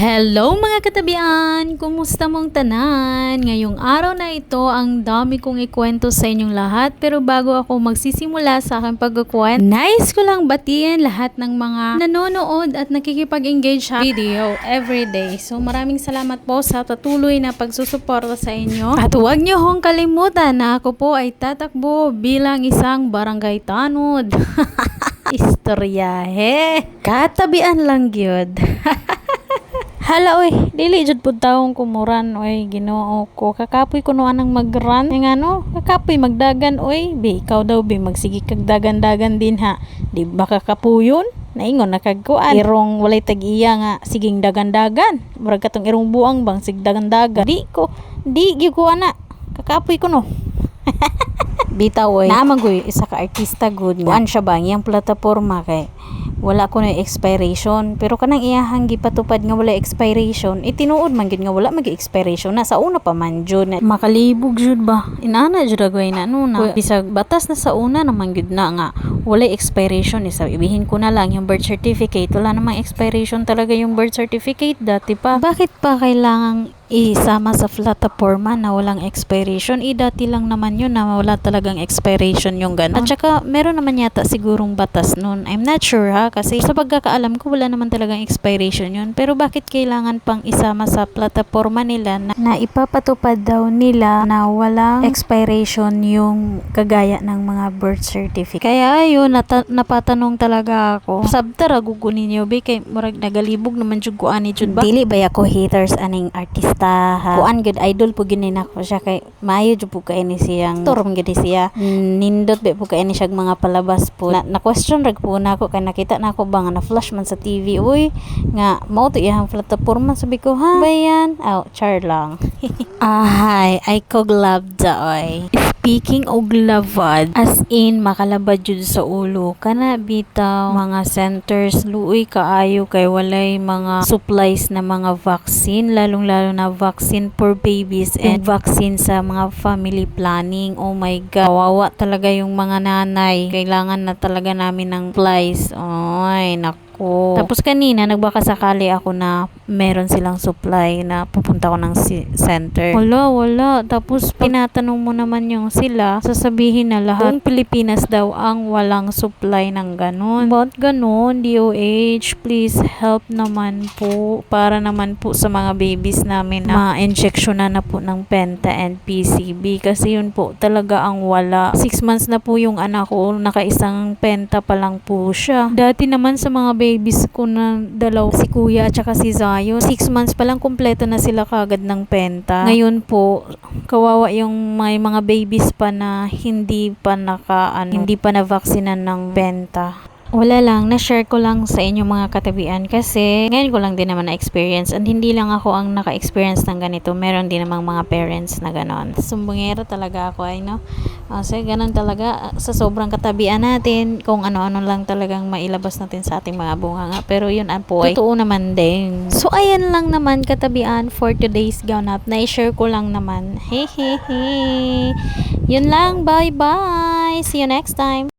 Hello mga katabian! Kumusta mong tanan? Ngayong araw na ito, ang dami kong ikwento sa inyong lahat. Pero bago ako magsisimula sa aking pagkukwento, nais ko lang batiin lahat ng mga nanonood at nakikipag-engage sa video everyday. So maraming salamat po sa patuloy na pagsusuporta sa inyo. At huwag niyo hong kalimutan na ako po ay tatakbo bilang isang barangay tanod. Istoryahe! Katabian lang gyud. Hala oy, dili jud pud taong kumuran oy, Ginoo ko. Kakapoy kuno anang magran. Nga no, kakapoy magdagan oy. Be ikaw daw be magsige kag dagan-dagan din ha. Di ba kakapuyon? Naingon na kagkuan. Irong walay tag-iya nga siging dagan-dagan. Murag katong irong buang bang sig dagan-dagan. Di gyud ko ana. Kakapoy kuno. Bitaw oy. Naamagoy isa ka artista good. Kuan siya bang yang plataporma kay wala ko na expiration, pero kanang iyahang gipatupad nga wala expiration, tinuod man gyud nga wala magi-expiration na sa una pa man jud. Makalibog jud ba inana jud agway na no na bisag batas na sa una naman gyud na nga wala expiration. Ibihin ko na lang yung birth certificate, wala namang expiration talaga yung birth certificate dati pa. Bakit pa kailangang isama sa plataforma na walang expiration? Dati lang naman yun na wala talagang expiration yung gano'n. At saka meron naman yata sigurong batas nun. I'm not sure ha, kasi sa pagkakaalam ko wala naman talagang expiration yun. Pero bakit kailangan pang isama sa plataforma nila na ipapatupad daw nila na walang expiration yung kagaya ng mga birth certificate? Kaya ayun, napatanong talaga ako. Sabtara gugunin niyo be kay murag nagalibog naman jud ko ani jud ba? Dili ba ako haters aning artista ha? Kuan gud idol po ginin ako siya kay maayo jud po kay ni siyang storm gid siya. Nindot be po kay ni siya mga palabas po. Na question rag po na ako kay nakita na ako ba nga na flash man sa TV. Uy, nga mao to iyang plataporma, sabi ko ha. Bayan, char lang. Ahay, ay kog love daoy. Speaking og lavad, as in makalabad jud sa ulo kana bitaw mga centers luoy kaayo kay walay mga supplies na mga vaccine, lalong-lalo na vaccine for babies and vaccine sa mga family planning. Oh my god, kawawa talaga yung mga nanay, kailangan na talaga namin ng supplies. Oy nako. Tapos kanina nagbaka sakali ako na meron silang supply na pupunta ko ng center. Wala. Tapos tinatanong mo naman yung sila, sasabihin na lahat buong Pilipinas daw ang walang supply ng ganun. Ba't ganun? DOH, please help naman po para naman po sa mga babies namin na ma-injection na po ng Penta and PCB kasi yun po talaga ang wala. 6 months na po yung anak ko, nakaisang Penta pa lang po siya. Dati naman sa mga babies ko na dalaw, si kuya at saka si Zion, 6 months pa lang kumpleto na sila kagad ng Penta. Ngayon po, kawawa yung may mga babies pa na hindi pa na-vaksinan ng Penta. Wala lang, na-share ko lang sa inyo mga katabian kasi ngayon ko lang din naman na-experience and hindi lang ako ang naka-experience ng ganito. Meron din namang mga parents na ganon. Sumbongero talaga ako ay no. So ganon talaga sa sobrang katabian natin kung ano-ano lang talagang mailabas natin sa ating mga bunganga. Pero yun po ay totoo naman din. So ayan lang naman katabian for today's ganap. Na-share ko lang naman. Hehehe. Yun lang, bye-bye. See you next time.